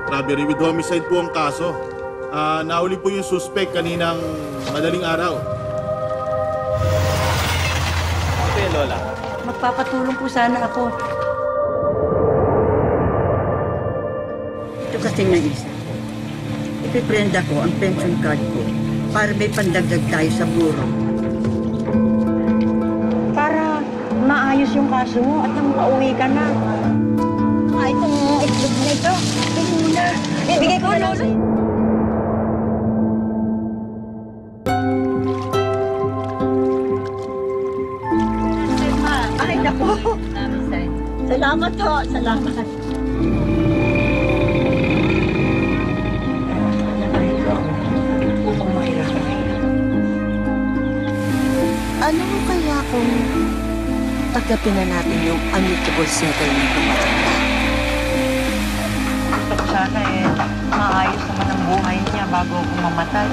robbery with homicide po ang kaso. Nahuli po yung suspect kaninang madaling araw. Ito yung Lola. Magpapatulong po sana ako. Ito kasi na isa. Ipiprenda ko ang pension card ko para may pandagdag tayo sa buro. Para maayos yung kaso mo at nang pauwi ka na. Itong itlog na ito, ito muna. Bibigay ko na lang. Ay, naku. Salamat ho, salamat. Ano mo kaya kung tagapin na natin yung amicable settlement ng matanda? Gusto ko sana maayos naman ang buhay niya bago ako mamatay.